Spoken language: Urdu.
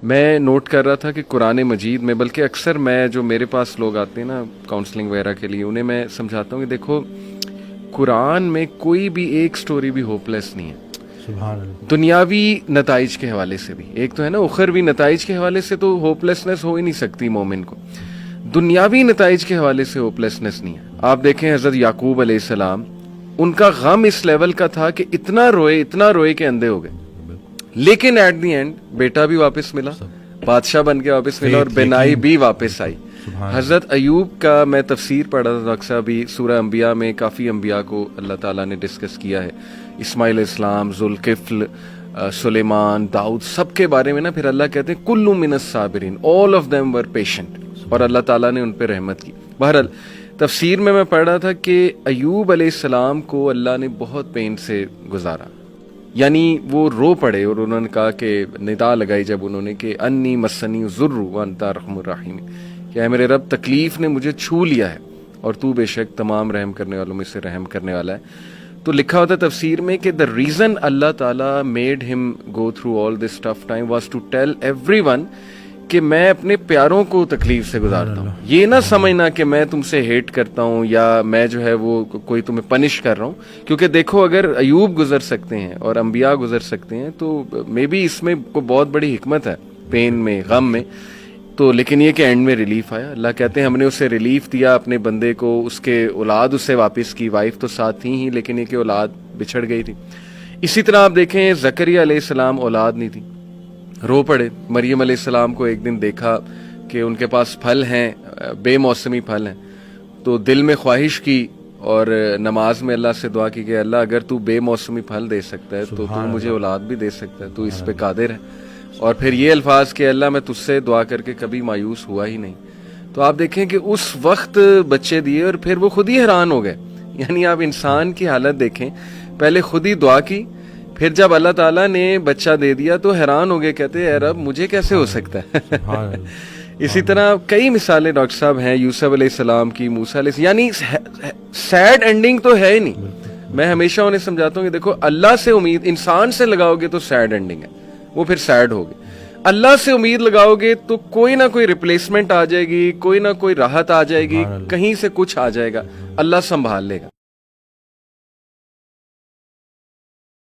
میں نوٹ کر رہا تھا کہ قرآن مجید میں، بلکہ اکثر میں جو میرے پاس لوگ آتے ہیں نا کاؤنسلنگ وغیرہ کے لیے، انہیں میں سمجھاتا ہوں کہ دیکھو قرآن میں کوئی بھی ایک سٹوری بھی ہوپ لیس نہیں ہے. سبحان اللہ. دنیاوی نتائج کے حوالے سے بھی، ایک تو ہے نا اخروی نتائج کے حوالے سے تو ہوپ لیسنس ہو ہی نہیں سکتی مومن کو، دنیاوی نتائج کے حوالے سے ہوپ لیسنس نہیں ہے. آپ دیکھیں حضرت یعقوب علیہ السلام، ان کا غم اس لیول کا تھا کہ اتنا روئے کہ اندھے ہو گئے، لیکن ایٹ دی اینڈ بیٹا بھی واپس ملا، بادشاہ بن کے واپس ملا، اور بینائی بھی واپس آئی. حضرت ایوب کا میں تفسیر پڑھا تھا ڈاکٹر صاحب، سورہ انبیاء میں کافی انبیاء کو اللہ تعالیٰ نے ڈسکس کیا ہے، اسماعیل علیہ السلام، ذوالکفل، سلیمان، داؤد، سب کے بارے میں نا پھر اللہ کہتے ہیں کل من الصابرین، all of them were patient, اور اللہ تعالیٰ نے ان پہ رحمت کی. بہرحال تفسیر میں پڑھ رہا تھا کہ ایوب علیہ السلام کو اللہ نے بہت پین سے گزارا، یعنی وہ رو پڑے، اور انہوں نے کہا کہ ندا لگائی جب انہوں نے کہ انی مسنی الضر وانت ارحم الراحمین، کہ اے میرے رب تکلیف نے مجھے چھو لیا ہے اور تو بے شک تمام رحم کرنے والوں میں سے رحم کرنے والا ہے. تو لکھا ہوتا ہے تفسیر میں کہ the reason اللہ تعالیٰ made him go through all this tough time was to tell everyone کہ میں اپنے پیاروں کو تکلیف سے گزارتا ہوں. یہ نہ سمجھنا کہ میں تم سے ہیٹ کرتا ہوں یا میں جو ہے وہ کوئی تمہیں پنش کر رہا ہوں، کیونکہ دیکھو اگر ایوب گزر سکتے ہیں اور انبیاء گزر سکتے ہیں تو مے بی اس میں کوئی بہت بڑی حکمت ہے، پین میں، غم میں. تو لیکن یہ کہ اینڈ میں ریلیف آیا. اللہ کہتے ہیں ہم نے اسے ریلیف دیا اپنے بندے کو، اس کے اولاد اسے واپس کی، وائف تو ساتھ تھی ہی لیکن یہ کہ اولاد بچھڑ گئی تھی. اسی طرح آپ دیکھیں زکریا علیہ السلام اولاد نہیں تھی، رو پڑے. مریم علیہ السلام کو ایک دن دیکھا کہ ان کے پاس پھل ہیں، بے موسمی پھل ہیں، تو دل میں خواہش کی اور نماز میں اللہ سے دعا کی کہ اللہ اگر تو بے موسمی پھل دے سکتا ہے تو مجھے اولاد بھی دے سکتا ہے، تو اس پہ قادر ہے. اور پھر یہ الفاظ کہ اللہ میں تجھ سے دعا کر کے کبھی مایوس ہوا ہی نہیں. تو آپ دیکھیں کہ اس وقت بچے دیے اور پھر وہ خود ہی حیران ہو گئے. یعنی آپ انسان کی حالت دیکھیں، پہلے خود ہی دعا کی، پھر جب اللہ تعالیٰ نے بچہ دے دیا تو حیران ہو گئے، کہتے اے رب مجھے کیسے ہو سکتا ہے. اسی طرح کئی مثالیں ڈاکٹر صاحب ہیں، یوسف علیہ السلام کی، موسیٰ علیہ السلام، یعنی سیڈ اینڈنگ تو ہے ہی نہیں. میں ہمیشہ انہیں سمجھاتا ہوں کہ دیکھو اللہ سے امید انسان سے لگاؤ گے تو سیڈ اینڈنگ ہے، وہ پھر سیڈ ہوگی. اللہ سے امید لگاؤ گے تو کوئی نہ کوئی ریپلیسمنٹ آ جائے گی، کوئی نہ کوئی راحت آ جائے گی، کہیں سے کچھ آ جائے گا، اللہ سنبھال لے گا.